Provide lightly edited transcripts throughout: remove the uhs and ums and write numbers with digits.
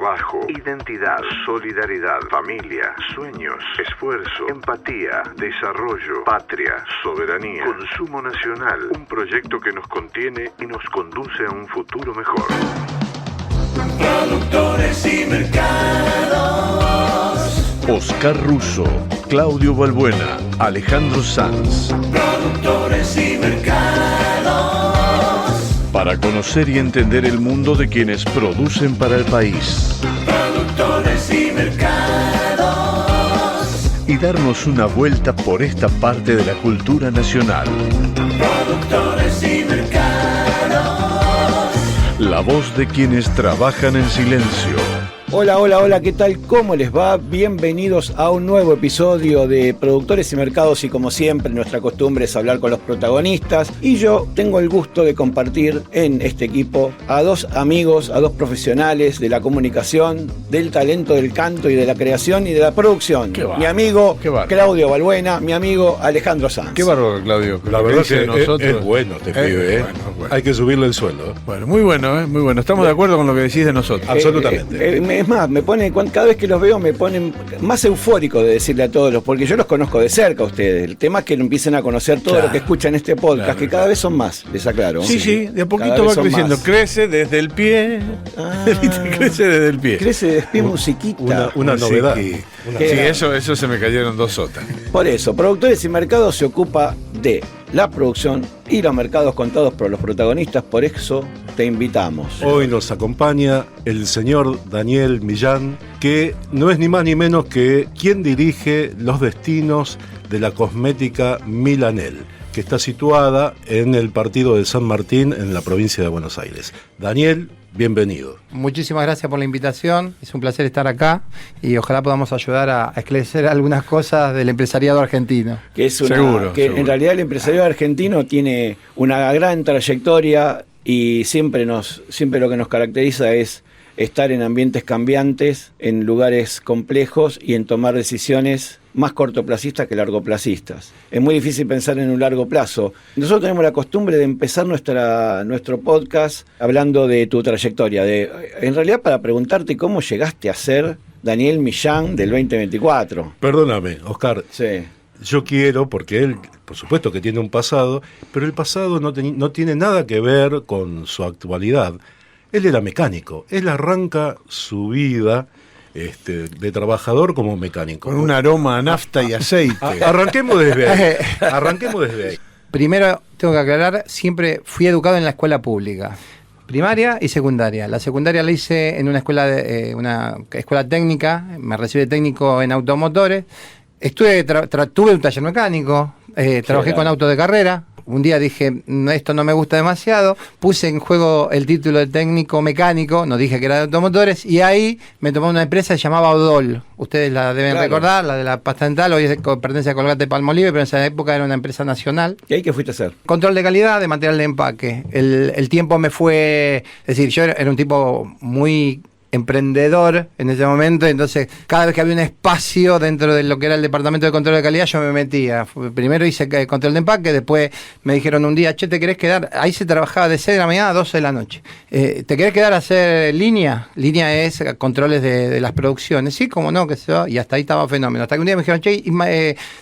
trabajo, identidad, solidaridad, familia, sueños, esfuerzo, empatía, desarrollo, patria, soberanía, consumo nacional. Un proyecto que nos contiene y nos conduce a un futuro mejor. Productores y mercados. Oscar Russo, Claudio Balbuena, Alejandro Sanz. Productores y mercados. Para conocer y entender el mundo de quienes producen para el país. Productores y mercados. Y darnos una vuelta por esta parte de la cultura nacional. Productores y mercados. La voz de quienes trabajan en silencio. Hola, hola, hola, ¿qué tal? ¿Cómo les va? Bienvenidos a un nuevo episodio de Productores y Mercados y como siempre nuestra costumbre es hablar con los protagonistas y yo tengo el gusto de compartir en este equipo a dos amigos, a dos profesionales de la comunicación, del talento del canto y de la creación y de la producción. Mi amigo Claudio Balbuena, mi amigo Alejandro Sanz. Qué bárbaro, Claudio. La verdad es que nosotros es bueno este pibe, bueno. Hay que subirle el sueldo. Bueno, muy bueno, muy bueno. Estamos de acuerdo con lo que decís de nosotros. Absolutamente. Es más, cada vez que los veo me ponen más eufórico de decirle a todos, porque yo los conozco de cerca a ustedes. El tema es que lo empiecen a conocer todo lo que escuchan este podcast, que cada vez son más, les aclaro. Sí, de a poquito va creciendo. Crece desde el pie. Crece desde el pie. Crece desde el pie, musiquita. Una novedad. Sí, eso se me cayeron dos sotas. Por eso, Productores y Mercados se ocupa de la producción y los mercados contados por los protagonistas, por eso te invitamos. Hoy nos acompaña el señor Daniel Millán, que no es ni más ni menos que quien dirige los destinos de la cosmética Milanel, que está situada en el partido de San Martín, en la provincia de Buenos Aires. Daniel, bienvenido. Muchísimas gracias por la invitación, es un placer estar acá y ojalá podamos ayudar a esclarecer algunas cosas del empresariado argentino. Seguro. En realidad el empresariado argentino tiene una gran trayectoria y siempre lo que nos caracteriza es estar en ambientes cambiantes, en lugares complejos y en tomar decisiones más cortoplacistas que largoplacistas. Es muy difícil pensar en un largo plazo. Nosotros tenemos la costumbre de empezar nuestro podcast hablando de tu trayectoria, en realidad para preguntarte cómo llegaste a ser Daniel Millán del 2024. Perdóname, Oscar. Sí. Yo quiero, porque él, por supuesto que tiene un pasado, pero el pasado no tiene nada que ver con su actualidad. Él era mecánico, él arranca su vida de trabajador como mecánico. Con un aroma a nafta y aceite. Arranquemos desde ahí. Primero, tengo que aclarar, siempre fui educado en la escuela pública. Primaria y secundaria. La secundaria la hice en una escuela técnica, me recibí de técnico en automotores. Tuve un taller mecánico, trabajé con autos de carrera. Un día dije, esto no me gusta demasiado, puse en juego el título de técnico mecánico, no dije que era de automotores, y ahí me tomó una empresa que se llamaba Odol. Ustedes la deben recordar, la de la pasta dental, hoy pertenece a Colgate Palmolive, pero en esa época era una empresa nacional. ¿Y ahí qué fuiste a hacer? Control de calidad de material de empaque. El tiempo me fue, es decir, yo era un tipo muy emprendedor en ese momento, entonces cada vez que había un espacio dentro de lo que era el departamento de control de calidad yo me metía. Primero hice control de empaque, después me dijeron un día, che, ¿te querés quedar? Ahí se trabajaba de 6 de la mañana a 12 de la noche. ¿Te querés quedar a hacer línea? Línea es controles de las producciones. Sí, como no, que se va. Y hasta ahí estaba fenómeno. Hasta que un día me dijeron, che,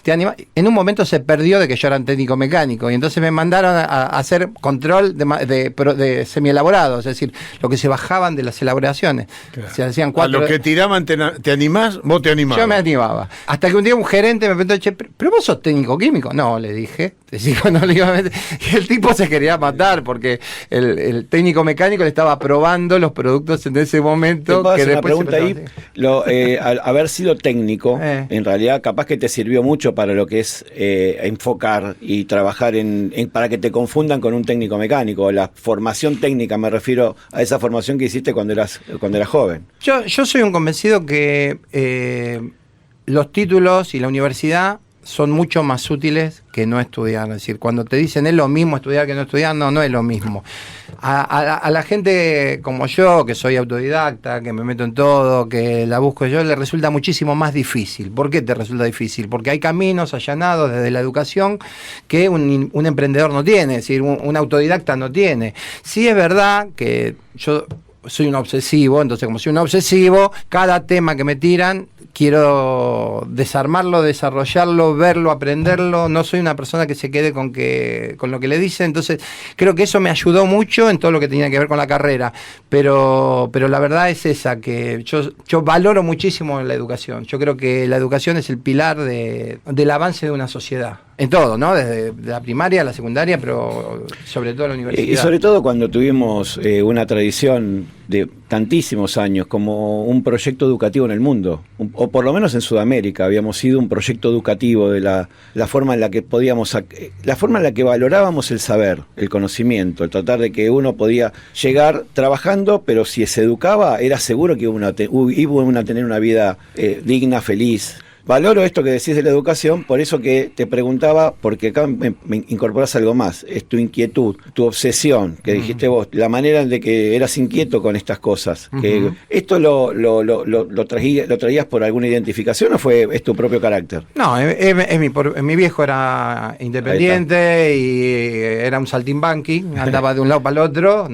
¿te animás? En un momento se perdió de que yo era un técnico mecánico y entonces me mandaron a hacer control de semielaborados, es decir, lo que se bajaban de las elaboraciones. Claro. Se hacían 4. A lo que tiraban, ¿te animás? ¿Vos te animabas? Yo me animaba. Hasta que un día un gerente me preguntó, che, ¿pero vos sos técnico químico? No, le dije. Y el tipo se quería matar porque el técnico mecánico le estaba probando los productos en ese momento. ¿Te puedo hacer una pregunta ahí? Al haber sido técnico, en realidad capaz que te sirvió mucho para lo que es enfocar y trabajar para que te confundan con un técnico mecánico. La formación técnica, me refiero a esa formación que hiciste cuando eras joven. Yo soy un convencido que los títulos y la universidad son mucho más útiles que no estudiar. Es decir, cuando te dicen es lo mismo estudiar que no estudiar, no es lo mismo. A la gente como yo, que soy autodidacta, que me meto en todo, que la busco yo, le resulta muchísimo más difícil. ¿Por qué te resulta difícil? Porque hay caminos allanados desde la educación que un emprendedor no tiene, es decir, un autodidacta no tiene. Sí es verdad que yo soy un obsesivo, entonces como soy un obsesivo, cada tema que me tiran, quiero desarmarlo, desarrollarlo, verlo, aprenderlo. No soy una persona que se quede con lo que le dicen. Entonces creo que eso me ayudó mucho en todo lo que tenía que ver con la carrera. Pero la verdad es esa, que yo valoro muchísimo la educación. Yo creo que la educación es el pilar del avance de una sociedad. En todo, ¿no? Desde la primaria a la secundaria, pero sobre todo la universidad. Y sobre todo cuando tuvimos una tradición de tantísimos años como un proyecto educativo en el mundo, o por lo menos en Sudamérica habíamos sido un proyecto educativo de la forma en la que podíamos, la forma en la que valorábamos el saber, el conocimiento, el tratar de que uno podía llegar trabajando, pero si se educaba era seguro que iba a tener una vida digna, feliz. Valoro esto que decís de la educación, por eso que te preguntaba, porque acá me incorporás algo más, es tu inquietud, tu obsesión, que dijiste vos, la manera en que eras inquieto con estas cosas. Que ¿esto lo traías por alguna identificación o es tu propio carácter? No, mi viejo era independiente y era un saltimbanqui, andaba de un lado para el otro.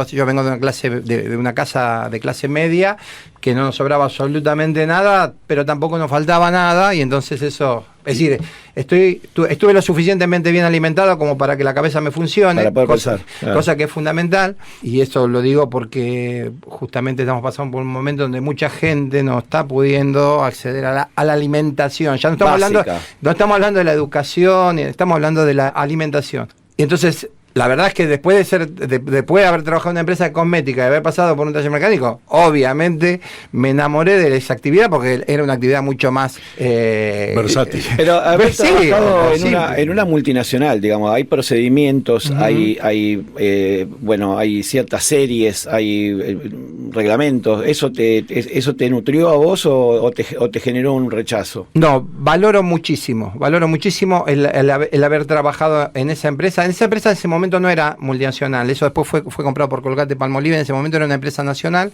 Yo vengo de una casa de clase media, que no nos sobraba absolutamente nada, pero tampoco nos faltaba nada, y entonces eso, es decir, estuve lo suficientemente bien alimentado como para que la cabeza me funcione, para poder pensar, claro. Cosa que es fundamental, y esto lo digo porque justamente estamos pasando por un momento donde mucha gente no está pudiendo acceder a la alimentación. Ya no estamos hablando de la educación, estamos hablando de la alimentación. Y entonces, la verdad es que después de haber trabajado en una empresa de cosmética y haber pasado por un taller mecánico, obviamente me enamoré de esa actividad porque era una actividad mucho más versátil. Pero haber trabajado en una multinacional, digamos, hay procedimientos, hay ciertas series, hay reglamentos. ¿Eso te nutrió a vos o te generó un rechazo? No, valoro muchísimo el haber trabajado en esa empresa. En ese momento no era multinacional, eso después fue comprado por Colgate-Palmolive, en ese momento era una empresa nacional.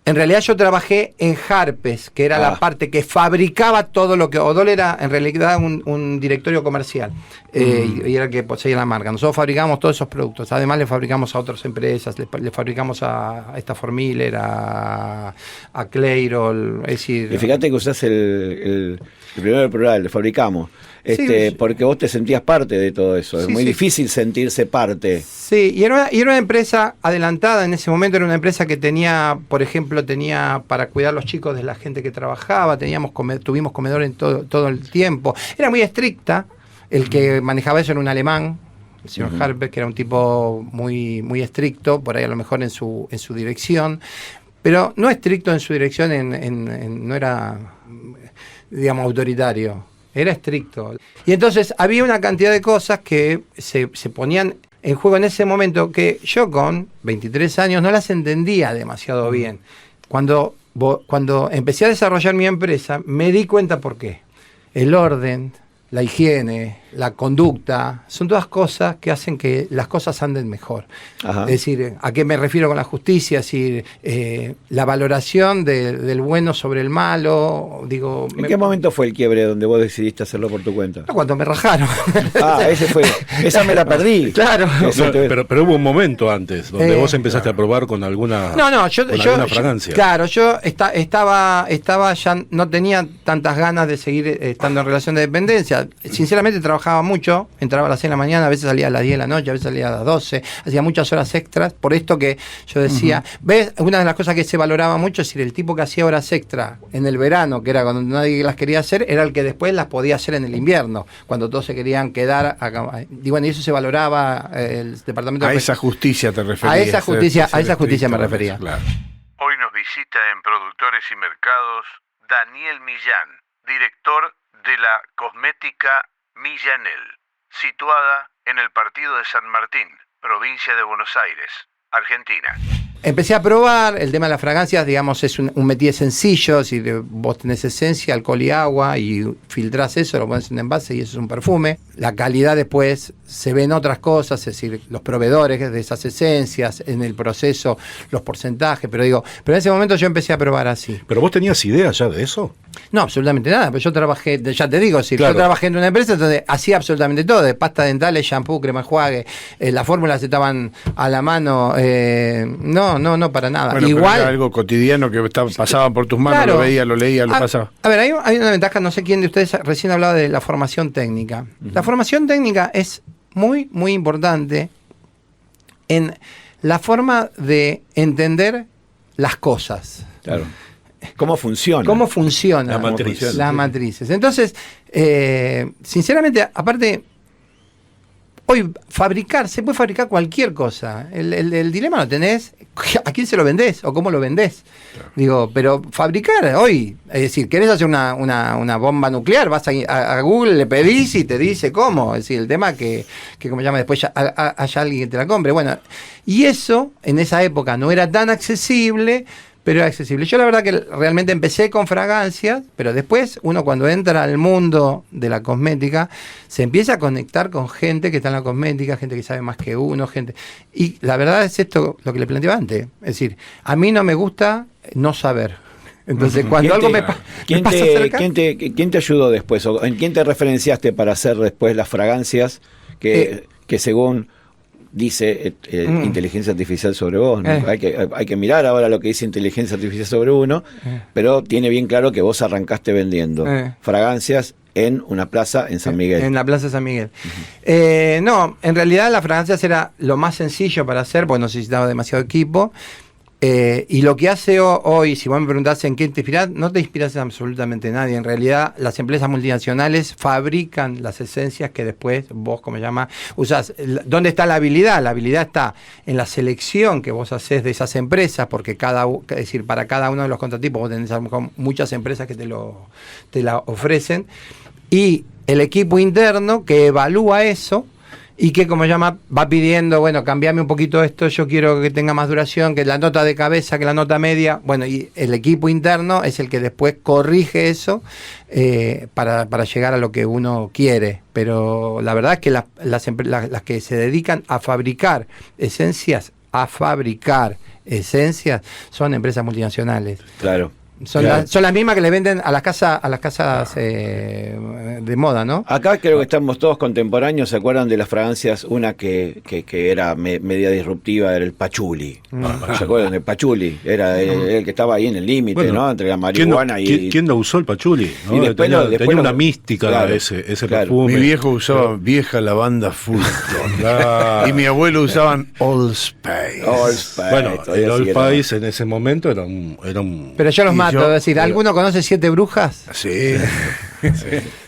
En realidad yo trabajé en Harpes, que era la parte que fabricaba todo lo que... Odol era en realidad un directorio comercial, y era el que poseía la marca. Nosotros fabricábamos todos esos productos, además le fabricamos a otras empresas, le fabricamos a Stafford Miller, a Clairol, es decir... Y fíjate que usás el primero del plural, le fabricamos. Sí. Porque vos te sentías parte de todo eso. Es muy difícil sentirse parte. Sí, y era una empresa adelantada en ese momento. Era una empresa que tenía, por ejemplo, para cuidar a los chicos de la gente que trabajaba, tuvimos comedor en todo el tiempo. Era muy estricta. El que manejaba eso era un alemán, el señor Harper, que era un tipo muy, muy estricto, por ahí a lo mejor en su dirección, pero no estricto en su dirección, no era, digamos, autoritario. Era estricto. Y entonces había una cantidad de cosas que se ponían en juego en ese momento que yo con 23 años no las entendía demasiado bien. Cuando empecé a desarrollar mi empresa, me di cuenta por qué. El orden, la higiene, la conducta, son todas cosas que hacen que las cosas anden mejor. Ajá. Es decir, ¿a qué me refiero con la justicia? Es decir, la valoración del bueno sobre el malo. Digo, ¿En qué momento fue el quiebre donde vos decidiste hacerlo por tu cuenta? Cuando me rajaron. Esa me la perdí. Claro. Pero hubo un momento antes donde vos empezaste a probar con alguna fragancia. Claro, yo estaba ya no tenía tantas ganas de seguir estando en relación de dependencia. Sinceramente trabajaba mucho, entraba a las 6 de la mañana, a veces salía a las 10 de la noche, a veces salía a las 12, hacía muchas horas extras, por esto que yo decía, ¿ves? Una de las cosas que se valoraba mucho es decir, el tipo que hacía horas extra en el verano, que era cuando nadie las quería hacer, era el que después las podía hacer en el invierno, cuando todos se querían quedar acá. Y bueno, y eso se valoraba el departamento. A esa justicia te referías. A esa justicia me refería. Claro. Hoy nos visita en Productores y Mercados Daniel Millán, director de la cosmética Millanel, situada en el partido de San Martín, provincia de Buenos Aires, Argentina. Empecé a probar el tema de las fragancias, digamos, es un métier sencillo, si vos tenés esencia, alcohol y agua y filtrás eso, lo pones en un envase y eso es un perfume. La calidad después se ve en otras cosas, es decir, los proveedores de esas esencias, en el proceso, los porcentajes, pero en ese momento yo empecé a probar así. ¿Pero vos tenías idea ya de eso? No, absolutamente nada, pero yo trabajé, ya te digo, claro. Yo trabajé en una empresa donde hacía absolutamente todo, de pasta dentales, shampoo, crema enjuague, las fórmulas estaban a la mano, no para nada. Bueno, igual pero era algo cotidiano que pasaba por tus manos, claro, lo veía, lo leía, lo pasaba. A ver, hay una ventaja, no sé quién de ustedes recién hablaba de la formación técnica. La formación técnica es muy, muy importante en la forma de entender las cosas. Claro. ¿Cómo funciona? ¿Cómo funciona? La matriz. Las matrices. Entonces, sinceramente, aparte, hoy se puede fabricar cualquier cosa. El dilema lo tenés, ¿a quién se lo vendés o cómo lo vendés? Claro. Digo, pero fabricar hoy, es decir, querés hacer una bomba nuclear, vas a Google, le pedís y te dice cómo. Es decir, el tema que como llama después haya alguien que te la compre. Bueno, y eso en esa época no era tan accesible, pero era accesible. Yo la verdad que realmente empecé con fragancias, pero después uno cuando entra al mundo de la cosmética se empieza a conectar con gente que está en la cosmética, gente que sabe más que uno, gente. Y la verdad es esto lo que le planteaba antes. Es decir, a mí no me gusta no saber. Entonces cuando algo me pasa cerca... ¿Quién te ayudó después? ¿O en quién te referenciaste para hacer después las fragancias que según dice inteligencia artificial sobre vos, ¿no? Hay que mirar ahora lo que dice inteligencia artificial sobre uno, pero tiene bien claro que vos arrancaste vendiendo fragancias en una plaza en San Miguel. En la plaza de San Miguel. No, en realidad las fragancias era lo más sencillo para hacer, porque no necesitaba demasiado equipo. Y lo que hace hoy, si vos me preguntás en qué te inspirás, no te inspirás en absolutamente nadie. En realidad, las empresas multinacionales fabrican las esencias que después vos, como se llama, usás. ¿Dónde está la habilidad? La habilidad está en la selección que vos hacés de esas empresas, porque es decir, para cada uno de los contratipos vos tenés muchas empresas que te la ofrecen, y el equipo interno que evalúa eso y que, como llama, va pidiendo, bueno, cambiame un poquito esto, yo quiero que tenga más duración, que la nota de cabeza, que la nota media. Bueno, y el equipo interno es el que después corrige eso para llegar a lo que uno quiere. Pero la verdad es que las que se dedican a fabricar esencias, son empresas multinacionales. Claro. Son las mismas que le venden a las casas de moda, ¿no? Acá creo que estamos todos contemporáneos. ¿Se acuerdan de las fragancias? Una que era media disruptiva, era el pachuli. ¿Se acuerdan del pachuli? Era el que estaba ahí en el límite, bueno, ¿no? Entre la marihuana y... ¿Quién lo usó el pachuli? ¿No? Y después tenía una mística, claro, ese perfume. Mi viejo usaba vieja lavanda full. Claro. Y mi abuelo usaban Old Spice. Bueno, el Old Spice en ese momento era un... Pero yo los mato, es decir, ¿alguno conoce 7 brujas? Sí.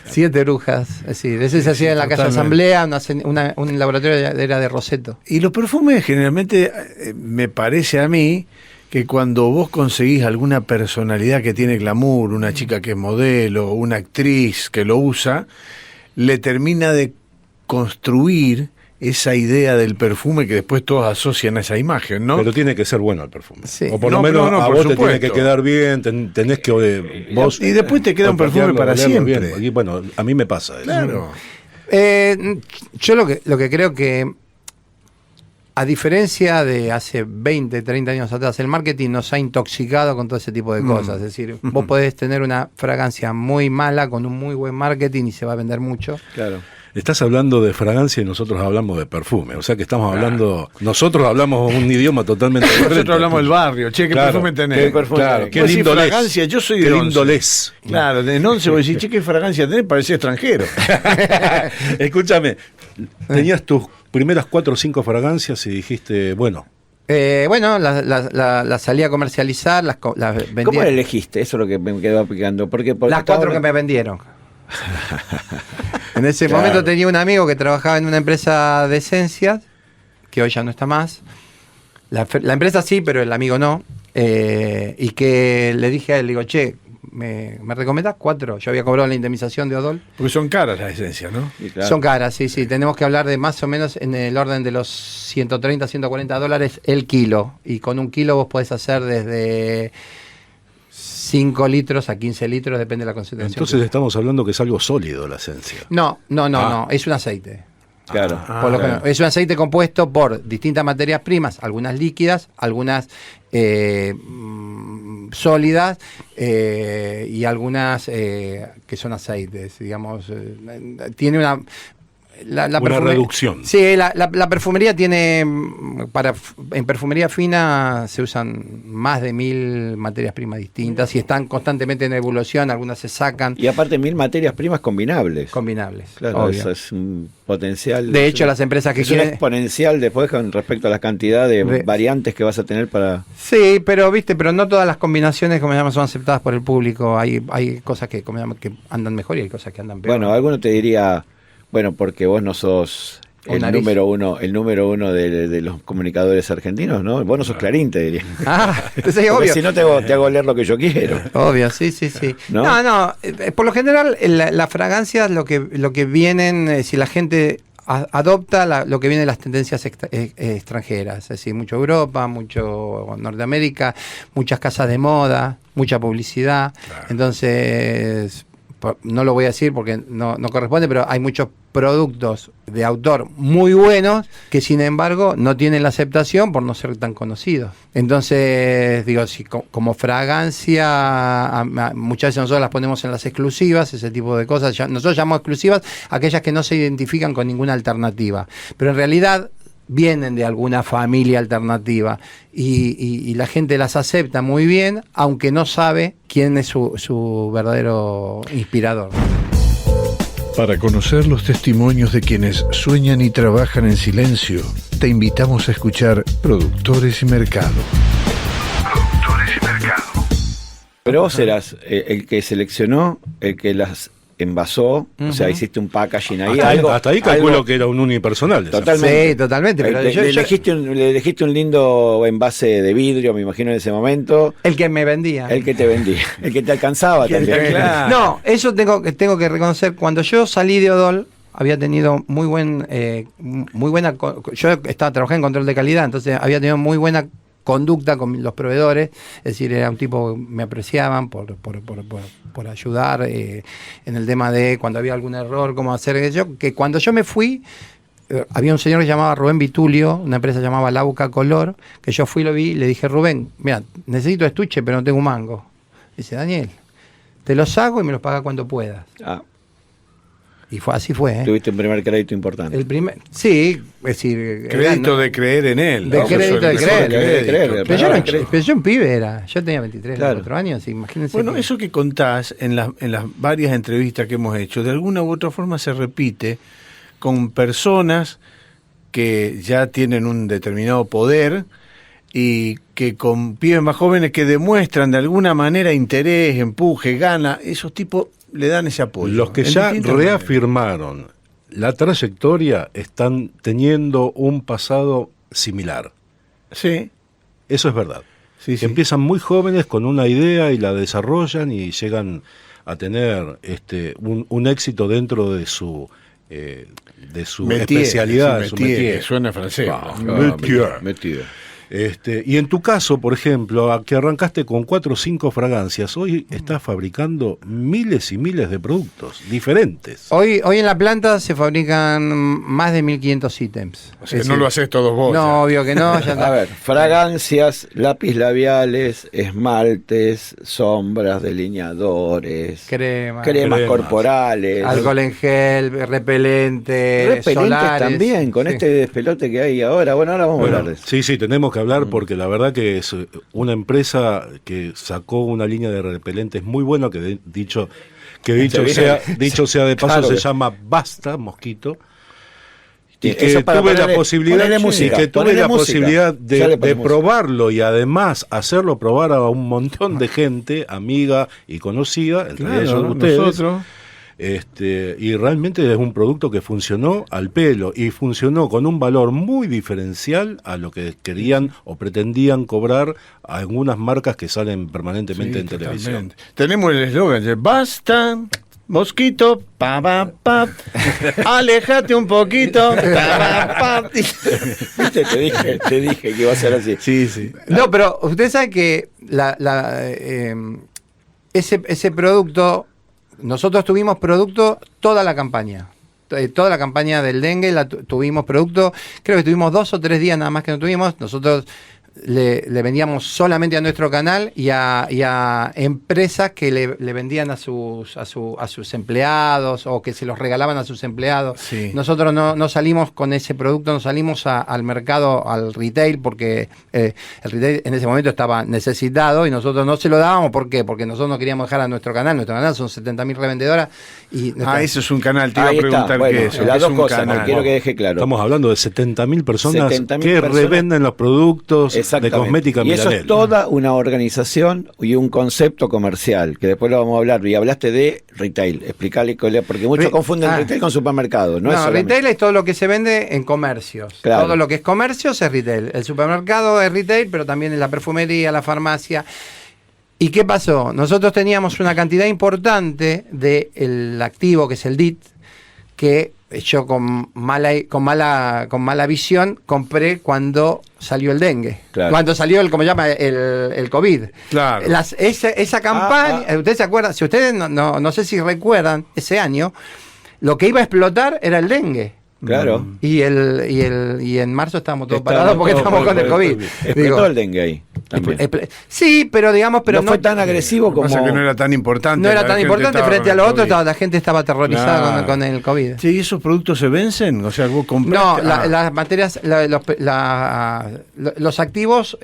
7 brujas, es decir, ese se hacía en la Casa Asamblea, un laboratorio era de Rosetto. Y los perfumes generalmente, me parece a mí, que cuando vos conseguís alguna personalidad que tiene glamour, una chica que es modelo, una actriz que lo usa, le termina de construir esa idea del perfume que después todos asocian a esa imagen, ¿no? Pero tiene que ser bueno el perfume. Sí. O por lo menos a vos te tiene que quedar bien, tenés que vos... Y después te queda un perfume para siempre. Bien. Aquí, bueno, a mí me pasa eso. Claro. Yo lo que creo que, a diferencia de hace 20, 30 años atrás, el marketing nos ha intoxicado con todo ese tipo de cosas. Es decir, vos podés tener una fragancia muy mala con un muy buen marketing y se va a vender mucho. Claro. Estás hablando de fragancia y nosotros hablamos de perfume. O sea que estamos hablando... Nosotros hablamos un idioma totalmente diferente. Nosotros hablamos del barrio. Che, ¿qué perfume tenés? ¿Qué perfume claro, tenés? qué lindo fragancia, yo soy de qué Once. lindo les. Claro, en Once vos decís, che, ¿qué fragancia tenés? Parecía extranjero. Escúchame, tenías tus primeras 4 o 5 fragancias y dijiste, bueno... Bueno, las salí a comercializar, las vendí. ¿Cómo elegiste? Eso es lo que me quedó picando. Porque las 4 que me vendieron. En ese momento tenía un amigo que trabajaba en una empresa de esencias, que hoy ya no está más. La empresa sí, pero el amigo no. Y que le dije a él, digo, che, ¿me recomendás 4? Yo había cobrado la indemnización de Odol. Porque son caras las esencias, ¿no? Claro. Son caras, sí. Tenemos que hablar de más o menos en el orden de los 130, $140 el kilo. Y con un kilo vos podés hacer desde 5 litros a 15 litros, depende de la concentración. Entonces estamos hablando que es algo sólido la esencia. No, es un aceite. Claro. Por lo general. Es un aceite compuesto por distintas materias primas, algunas líquidas, algunas sólidas y algunas que son aceites, digamos. Tiene una reducción. Sí, la perfumería tiene, en perfumería fina se usan más de 1000 materias primas distintas y están constantemente en evolución, algunas se sacan. Y aparte 1000 materias primas combinables. Obvio. Claro, eso es un potencial. De hecho, las empresas que es quieren... un exponencial después con respecto a la cantidad de variantes que vas a tener para... Sí, pero no todas las combinaciones, como llaman, son aceptadas por el público. Hay cosas que, como llaman, que andan mejor y hay cosas que andan peor. Bueno, alguno te diría, bueno, porque vos no sos el número uno de los comunicadores argentinos, ¿no? Vos no sos Clarín, te diría. Sí, obvio. Si no te hago leer lo que yo quiero. Obvio, sí. No, por lo general las fragancias lo que vienen, si la gente adopta lo que viene de las tendencias extranjeras, es decir, mucho Europa, mucho Norteamérica, muchas casas de moda, mucha publicidad. Claro. Entonces, no lo voy a decir porque no corresponde, pero hay muchos productos de autor muy buenos que sin embargo no tienen la aceptación por no ser tan conocidos. Entonces, digo, si como fragancia, muchas veces nosotros las ponemos en las exclusivas, ese tipo de cosas. Nosotros llamamos exclusivas aquellas que no se identifican con ninguna alternativa, pero en realidad vienen de alguna familia alternativa y la gente las acepta muy bien, aunque no sabe quién es su verdadero inspirador. Para conocer los testimonios de quienes sueñan y trabajan en silencio, te invitamos a escuchar Productores y Mercado. Productores y Mercado. Pero vos eras el que seleccionó, el que las envasó, o sea, hiciste un packaging ahí. Hasta ahí calculo que era un unipersonal. Totalmente. Sí, totalmente. Pero le elegiste un lindo envase de vidrio, me imagino, en ese momento. El que me vendía. El que te vendía. El que te alcanzaba también. Claro. No, eso tengo que reconocer. Cuando yo salí de Odol, había tenido muy buena... Yo estaba trabajando en control de calidad, entonces había tenido muy buena conducta con los proveedores, es decir, era un tipo que me apreciaban por ayudar en el tema de cuando había algún error, cómo hacer eso, que cuando yo me fui, había un señor que se llamaba Rubén Vitulio, una empresa llamaba Lauca Color, que yo fui, lo vi y le dije, Rubén, mira, necesito estuche, pero no tengo un mango. Dice, Daniel, te los hago y me los pagas cuando puedas. Y así fue. Tuviste un primer crédito importante. Sí, es decir... Crédito de creer en él. De crédito de creer. Pero yo un pibe era. Yo tenía 23, 24 años, imagínense. Bueno, eso que contás en las varias entrevistas que hemos hecho, de alguna u otra forma se repite con personas que ya tienen un determinado poder y que con pibes más jóvenes que demuestran de alguna manera interés, empuje, gana, esos tipos le dan ese apoyo. Los que ya reafirmaron la trayectoria están teniendo un pasado similar. Sí. Eso es verdad. Sí. Empiezan muy jóvenes con una idea y la desarrollan y llegan a tener un éxito dentro de su especialidad. De su métier. Suena francés. Métier. Y en tu caso, por ejemplo, que arrancaste con 4 o 5 fragancias, hoy estás fabricando miles y miles de productos diferentes. Hoy en la planta se fabrican más de 1500 ítems. O sea, no lo haces todos vos. No, obvio que no. Ya a ver, fragancias, lápiz labiales, esmaltes, sombras, delineadores, cremas corporales, alcohol en gel, repelentes solares. También, con este despelote que hay ahora. Bueno, ahora vamos a hablar de eso. Sí, tenemos que hablar porque la verdad que es una empresa que sacó una línea de repelentes muy buena que dicho sea de paso, se llama Basta Mosquito. Y que tuve la posibilidad de probarlo y además hacerlo probar a un montón de gente, amiga y conocida, entre ellos ustedes. Nosotros. Y realmente es un producto que funcionó al pelo y funcionó con un valor muy diferencial a lo que querían o pretendían cobrar algunas marcas que salen permanentemente en televisión. Tenemos el eslogan de basta Mosquito, pa, pa, pa. Aléjate un poquito. Pa, pa, pa. ¿Viste? Te dije que iba a ser así. Sí, sí. No, pero usted sabe que ese producto, nosotros tuvimos producto toda la campaña. Toda la campaña del dengue tuvimos producto, creo que tuvimos 2 o 3 días nada más que no tuvimos. Nosotros le vendíamos solamente a nuestro canal y a empresas que le vendían a sus empleados o que se los regalaban a sus empleados. Sí. Nosotros no salimos con ese producto, no salimos al mercado, al retail, porque el retail en ese momento estaba necesitado y nosotros no se lo dábamos. ¿Por qué? Porque nosotros no queríamos dejar a nuestro canal. Nuestro canal son 70.000 revendedoras. Eso es un canal. Te iba a Ahí está. preguntar Bueno, qué es eso. las ¿Qué es dos un cosas, canal? que quiero que deje claro. Estamos hablando de 70.000 personas 70.000 que personas. revenden los productos de Exactamente. cosmética Y eso Milanel. es toda una organización y un concepto comercial, que después lo vamos a hablar. Y hablaste de retail, explicarle, porque muchos confunden retail con supermercado. No, es solamente... retail es todo lo que se vende en comercios. Claro. Todo lo que es comercios es retail. El supermercado es retail, pero también en la perfumería, la farmacia. ¿Y qué pasó? Nosotros teníamos una cantidad importante del activo, que es el DIT, que yo con mala visión compré cuando salió el dengue, Claro. cuando salió el COVID. Claro. Esa campaña, ¿ustedes se acuerdan? Si ustedes no sé si recuerdan, ese año lo que iba a explotar era el dengue. Claro. Y en marzo estábamos todos parados porque estábamos con el COVID. Explotó el dengue ahí. También. Sí, pero digamos, no fue tan agresivo Lo que como... pasa es que no era tan importante. No era La tan gente importante estaba frente a con lo el otro, COVID. la gente estaba aterrorizada Claro. con el COVID. Sí, ¿y esos productos se vencen? O sea, vos compraste... No, las materias, los activos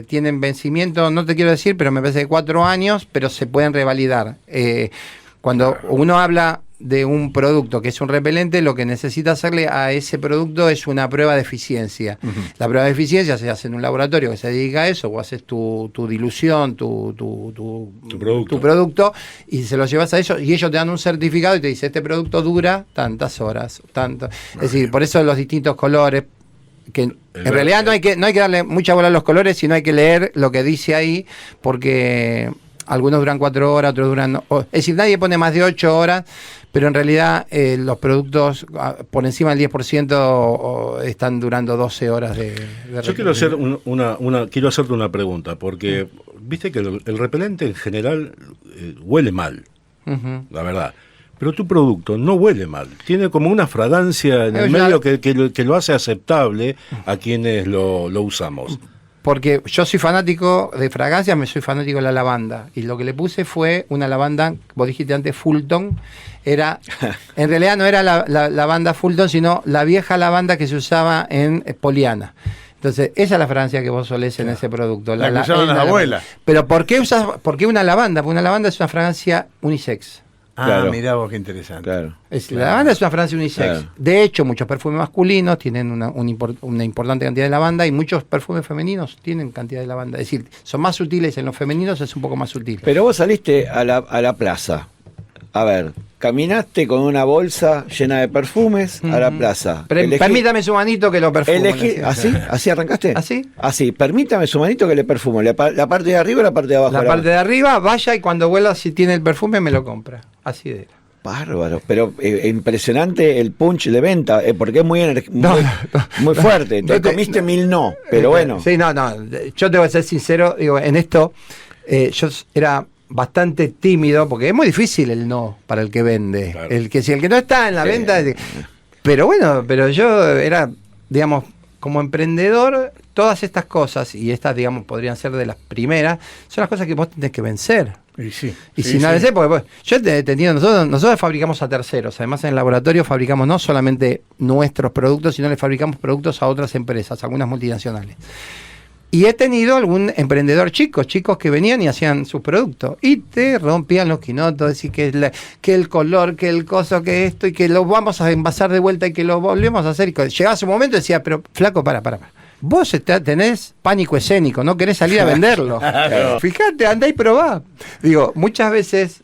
tienen vencimiento, no te quiero decir, pero me parece que 4 años, pero se pueden revalidar. Cuando uno habla de un producto que es un repelente, lo que necesita hacerle a ese producto es una prueba de eficiencia. La prueba de eficiencia se hace en un laboratorio que se dedica a eso, o haces tu dilución, tu producto, y se lo llevas a ellos, y ellos te dan un certificado y te dicen, este producto dura tantas horas, tanto. Es decir, por eso los distintos colores, que en realidad no hay que darle mucha bola a los colores, sino hay que leer lo que dice ahí, porque algunos duran 4 horas, otros duran... Es decir, nadie pone más de 8 horas, pero en realidad los productos por encima del 10% están durando 12 horas de Yo quiero hacer quiero hacerte una pregunta, porque viste que el repelente en general huele mal, la verdad. Pero tu producto no huele mal, tiene como una fragancia en el medio que lo hace aceptable a quienes lo usamos. Porque yo soy fanático de fragancias, soy fanático de la lavanda. Y lo que le puse fue una lavanda, vos dijiste antes Fulton, en realidad no era la lavanda Fulton, sino la vieja lavanda que se usaba en Poliana. Entonces, esa es la fragancia que vos solés en ese producto. La que usaban las abuelas. Pero ¿por qué una lavanda? Porque una lavanda es una fragancia unisex. Claro. Mirá vos, qué interesante. Claro. La lavanda es una fragancia unisex. Claro. De hecho, muchos perfumes masculinos tienen una importante cantidad de lavanda y muchos perfumes femeninos tienen cantidad de lavanda. Es decir, son más sutiles, en los femeninos es un poco más sutil. Pero vos saliste a la plaza. A ver, caminaste con una bolsa llena de perfumes a la plaza. Permítame su manito que lo perfume. ¿Así arrancaste? ¿Así? Así, permítame su manito que le perfumo. ¿La parte de arriba o la parte de abajo? La parte de arriba, vaya y cuando vuelva, si tiene el perfume, me lo compra. Así de... Bárbaro, pero impresionante el punch de venta, porque es muy fuerte. Te comiste 1000 no, pero bueno. Sí, no, yo te voy a ser sincero, digo, en esto yo era bastante tímido, porque es muy difícil el no para el que vende. Claro. Si el que no está en la venta... Pero bueno, pero yo era, digamos, como emprendedor, todas estas cosas, y estas, digamos, podrían ser de las primeras, son las cosas que vos tenés que vencer. Y si no vencer, porque yo te entiendo, nosotros fabricamos a terceros, además en el laboratorio fabricamos no solamente nuestros productos, sino le fabricamos productos a otras empresas, algunas multinacionales. Y he tenido algún emprendedor chicos que venían y hacían sus productos y te rompían los quinotos, decir que el color, que el coso, que esto, y que lo vamos a envasar de vuelta y que lo volvemos a hacer. Y llegaba su momento y decía, pero flaco, para. Vos tenés pánico escénico, no querés salir a venderlo. Fíjate, andá y probá. Digo, muchas veces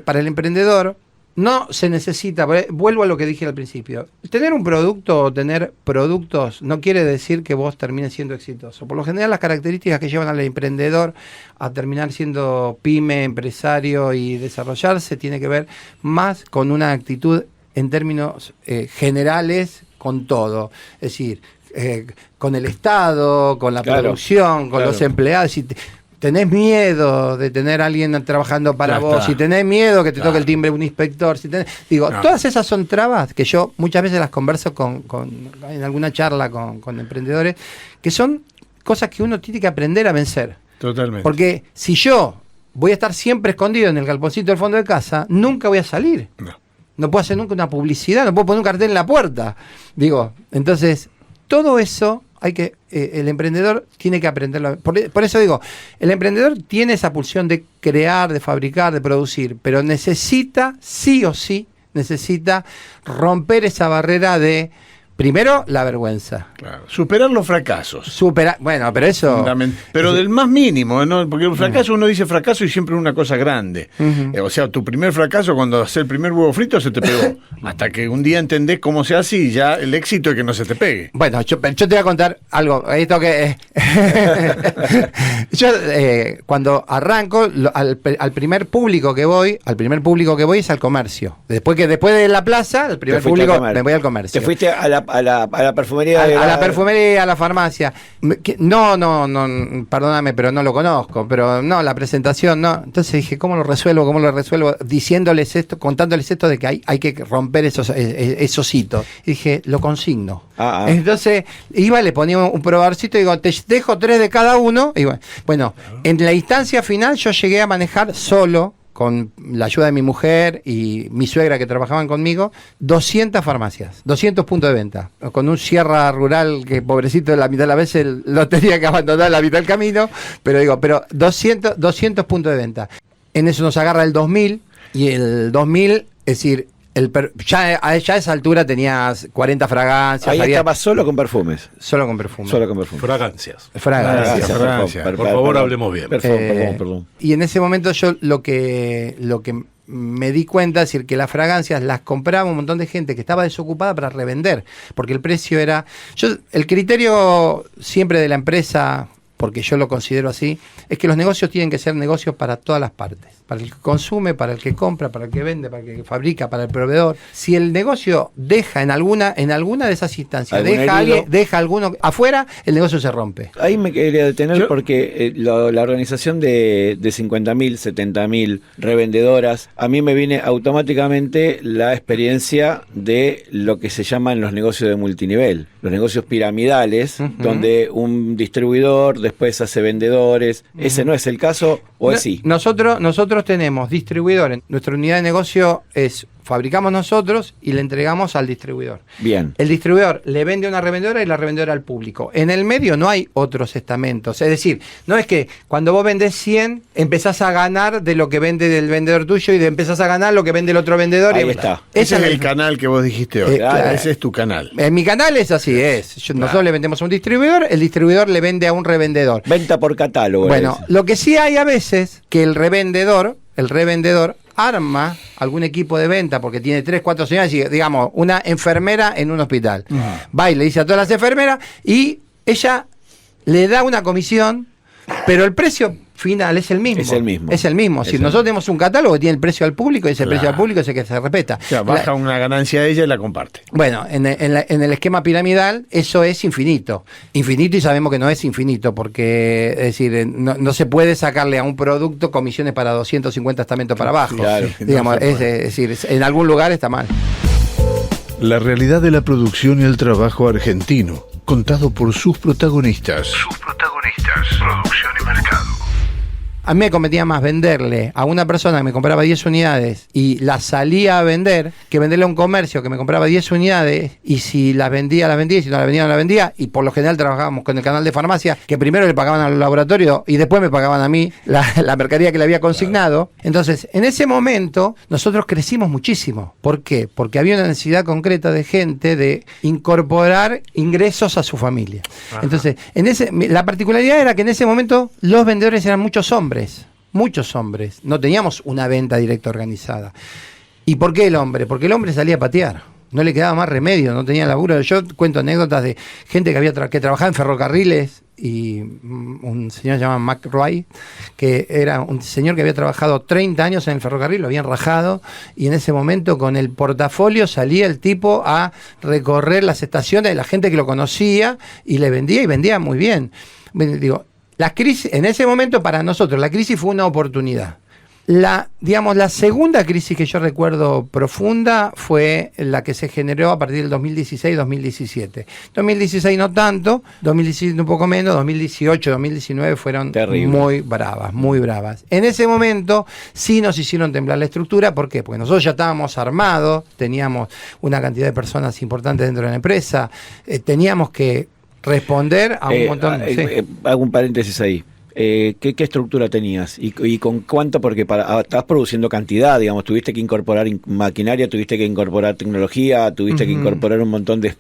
para el emprendedor, no se necesita, vuelvo a lo que dije al principio, tener un producto o tener productos no quiere decir que vos termines siendo exitoso. Por lo general las características que llevan al emprendedor a terminar siendo pyme, empresario y desarrollarse tiene que ver más con una actitud en términos generales con todo, es decir, con el Estado, con la producción, con los empleados. Si tenés miedo de tener a alguien trabajando para vos, si tenés miedo que te toque el timbre un inspector, todas esas son trabas que yo muchas veces las converso en alguna charla con emprendedores, que son cosas que uno tiene que aprender a vencer. Totalmente. Porque si yo voy a estar siempre escondido en el galponcito del fondo de casa, nunca voy a salir. No puedo hacer nunca una publicidad, no puedo poner un cartel en la puerta. Entonces, todo eso el emprendedor tiene que aprenderlo. Por eso digo, el emprendedor tiene esa pulsión de crear, de fabricar, de producir, pero necesita, sí o sí, romper esa barrera de, primero, la vergüenza. Claro. Superar los fracasos. Bueno, pero eso... Pero del más mínimo, ¿no? Porque el fracaso, uno dice fracaso y siempre es una cosa grande. O sea, tu primer fracaso cuando haces el primer huevo frito se te pegó. Hasta que un día entendés cómo se hace y ya el éxito es que no se te pegue. Bueno, yo te voy a contar algo. Esto que yo cuando arranco, al primer público que voy es al comercio. Después de la plaza, el primer público me voy al comercio. Te fuiste a la perfumería. A la perfumería, a la farmacia. No, perdóname, pero no lo conozco. Pero no, la presentación no. Entonces dije, ¿cómo lo resuelvo? Diciéndoles esto, contándoles esto de que hay que romper esos hitos. Y dije, lo consigno. Entonces iba, le ponía un probadorcito y digo, te dejo 3 de cada uno. Y bueno, en la instancia final yo llegué a manejar solo, con la ayuda de mi mujer y mi suegra que trabajaban conmigo, 200 farmacias, 200 puntos de venta, con un Sierra rural que pobrecito de la mitad de las veces lo tenía que abandonar a la mitad del camino, pero 200 puntos de venta. En eso nos agarra el 2000, y el 2000, es decir, ya a esa altura tenías 40 fragancias. Ahí estabas solo con perfumes. Solo con perfumes. Fragancias. Fragancias. Por favor, hablemos bien. Perdón. Y en ese momento yo lo que me di cuenta, es decir, que las fragancias las compraba un montón de gente que estaba desocupada para revender, porque el precio era... el criterio siempre de la empresa, porque yo lo considero así, es que los negocios tienen que ser negocios para todas las partes. Para el que consume, para el que compra, para el que vende, para el que fabrica, para el proveedor. Si el negocio deja en alguna de esas instancias, deja alguno afuera, el negocio se rompe. Ahí me quería detener porque la organización de 50.000, 70.000 revendedoras, a mí me viene automáticamente la experiencia de lo que se llaman los negocios de multinivel, los negocios piramidales, donde un distribuidor después hace vendedores. ¿Ese no es el caso o es sí? Nosotros tenemos distribuidores. Nuestra unidad de negocio fabricamos nosotros y le entregamos al distribuidor. Bien. El distribuidor le vende a una revendedora y la revendedora al público. En el medio no hay otros estamentos. Es decir, no es que cuando vos vendés 100, empezás a ganar de lo que vende el vendedor tuyo y empezás a ganar lo que vende el otro vendedor. Ahí está. Ese es el canal que vos dijiste hoy. Claro. Ese es tu canal. En mi canal es así, Nosotros le vendemos a un distribuidor, el distribuidor le vende a un revendedor. Venta por catálogo. Bueno, lo que sí hay a veces que el revendedor arma algún equipo de venta porque tiene 3, 4 señoras y, digamos, una enfermera en un hospital. Va y le dice a todas las enfermeras y ella le da una comisión, pero el precio final es el mismo. Es el mismo. Si nosotros tenemos un catálogo que tiene el precio al público y ese precio al público es el que se respeta. O sea, baja una ganancia de ella y la comparte. Bueno, en el esquema piramidal eso es infinito. Infinito, y sabemos que no es infinito porque, es decir, no se puede sacarle a un producto comisiones para 250 estamentos para abajo. Claro, digamos, es decir, en algún lugar está mal. La realidad de la producción y el trabajo argentino, contado por sus protagonistas. Producción y mercado. A mí me convenía más venderle a una persona que me compraba 10 unidades y las salía a vender, que venderle a un comercio que me compraba 10 unidades y si las vendía, y si no las vendía, no las vendía. Y por lo general trabajábamos con el canal de farmacia, que primero le pagaban al laboratorio y después me pagaban a mí la mercadería que le había consignado. Entonces, en ese momento, nosotros crecimos muchísimo. ¿Por qué? Porque había una necesidad concreta de gente de incorporar ingresos a su familia. Ajá. Entonces, la particularidad era que en ese momento los vendedores eran muchos hombres, no teníamos una venta directa organizada. ¿Y por qué el hombre? Porque el hombre salía a patear. No le quedaba más remedio, no tenía laburo. Yo cuento anécdotas de gente que que trabajaba en ferrocarriles, y un señor llamado McRoy, que era un señor que había trabajado 30 años en el ferrocarril, lo habían rajado, y en ese momento con el portafolio salía el tipo a recorrer las estaciones de la gente que lo conocía y le vendía, y vendía muy bien. Digo, la crisis, en ese momento para nosotros la crisis fue una oportunidad. La segunda crisis que yo recuerdo profunda fue la que se generó a partir del 2016-2017. 2016 no tanto, 2017 un poco menos, 2018, 2019 fueron muy bravas. En ese momento sí nos hicieron temblar la estructura. ¿Por qué? Porque nosotros ya estábamos armados, teníamos una cantidad de personas importantes dentro de la empresa, teníamos que responder a un montón de... Hago un paréntesis ahí. ¿Qué estructura tenías? ¿Y con cuánto? Porque estabas produciendo cantidad, digamos, tuviste que incorporar maquinaria, tuviste que incorporar tecnología, tuviste que incorporar un montón de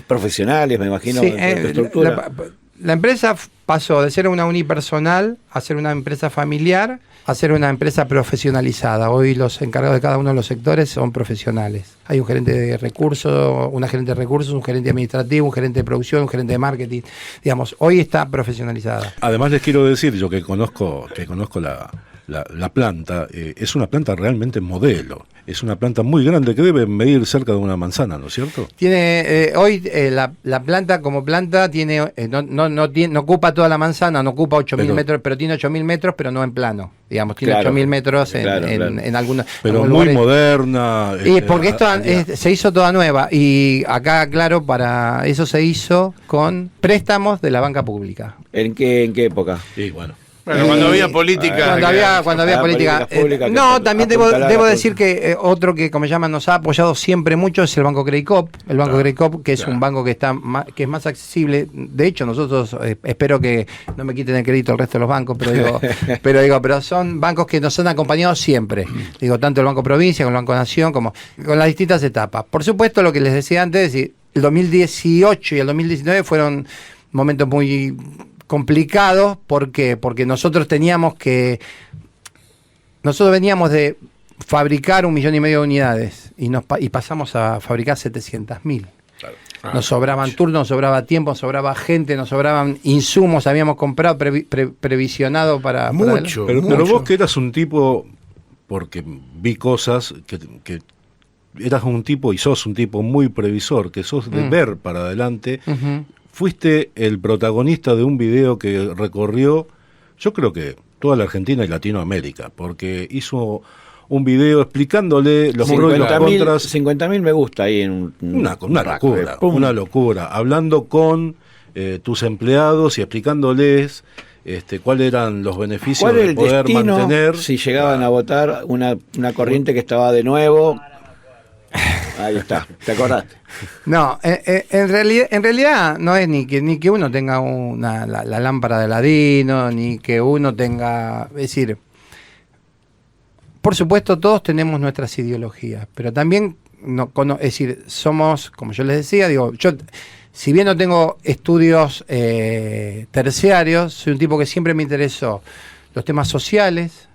profesionales, me imagino, sí, de tu estructura. La empresa pasó de ser una unipersonal a ser una empresa familiar, a ser una empresa profesionalizada. Hoy los encargados de cada uno de los sectores son profesionales. Hay un gerente de recursos, una gerente de recursos, un gerente administrativo, un gerente de producción, un gerente de marketing. Digamos, hoy está profesionalizada. Además les quiero decir, yo que conozco la planta, es una planta realmente modelo. Es una planta muy grande que debe medir cerca de una manzana, ¿no es cierto? Tiene hoy la planta como planta tiene no ocupa toda la manzana, no ocupa 8.000 metros, pero tiene 8.000 metros, pero no en plano. Digamos, tiene 8.000 metros en algunos. Pero muy lugares moderna. Y porque esto se hizo toda nueva, y acá, claro, para eso se hizo con préstamos de la banca pública. ¿En qué época? Y bueno. Bueno, cuando había política. Cuando había política. También debo decir que otro que, como llaman, nos ha apoyado siempre mucho es el Banco Credit Coop. El Banco Credit Coop, que es un banco que es más accesible. De hecho, nosotros, espero que no me quiten el crédito el resto de los bancos, pero son bancos que nos han acompañado siempre. Digo, tanto el Banco Provincia como el Banco Nación, como con las distintas etapas. Por supuesto, lo que les decía antes, el 2018 y el 2019 fueron momentos muy complicados. ¿Por qué? Porque nosotros veníamos de fabricar 1,5 millones de unidades y pasamos a fabricar 700.000. Claro. Nos sobraban turnos, nos sobraba tiempo, nos sobraba gente, nos sobraban insumos, habíamos comprado previsionado para... Mucho. Pero vos que eras un tipo, porque vi cosas que eras un tipo y sos un tipo muy previsor, que sos de ver para adelante. Fuiste el protagonista de un video que recorrió, yo creo que toda la Argentina y Latinoamérica, porque hizo un video explicándole los pros y los contras. 50.000 me gusta ahí en una locura, hablando con tus empleados y explicándoles cuáles eran los beneficios de poder mantener. Si llegaban a votar una corriente que estaba de nuevo. Ahí está, ¿te acordaste? No, en realidad no es ni que uno tenga la lámpara de Aladino, ni que uno tenga... Es decir, por supuesto todos tenemos nuestras ideologías, pero también, es decir, somos, como yo les decía, digo, yo, si bien no tengo estudios terciarios, soy un tipo que siempre me interesó los temas sociales,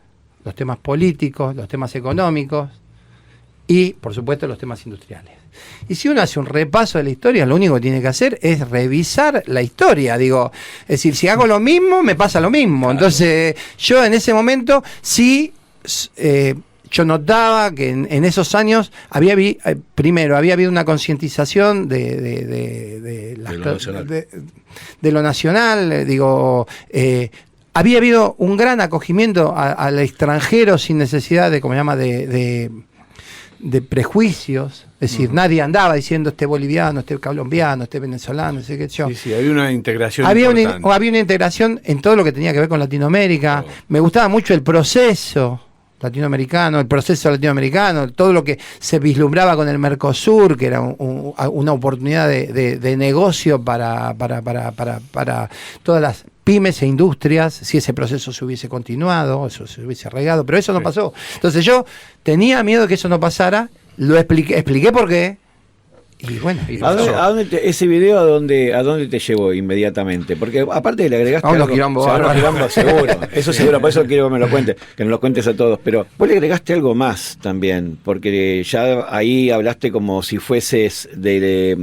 los temas políticos, los temas económicos, y, por supuesto, los temas industriales. Y si uno hace un repaso de la historia, lo único que tiene que hacer es revisar la historia. Digo, es decir, si hago lo mismo, me pasa lo mismo. Claro. Entonces, yo en ese momento sí, yo notaba que en esos años había habido una concientización de lo nacional. Digo, había habido un gran acogimiento al extranjero sin necesidad de, como se llama, de prejuicios, es decir, nadie andaba diciendo este boliviano, este colombiano, este venezolano, no sé qué yo. Sí, había una integración había una integración en todo lo que tenía que ver con Latinoamérica. Me gustaba mucho el proceso latinoamericano, todo lo que se vislumbraba con el Mercosur, que era una oportunidad de negocio para todas las pymes e industrias, si ese proceso se hubiese continuado, eso se hubiese arraigado, pero eso no pasó. Entonces yo tenía miedo de que eso no pasara, lo expliqué por qué, Y bueno, y ese video a dónde te llevó inmediatamente? Porque aparte le agregaste a unos algo, quilombos, o sea, unos quilombos seguro, eso seguro, por eso quiero que me lo cuentes, que nos lo cuentes a todos, pero vos le agregaste algo más también, porque ya ahí hablaste como si fueses de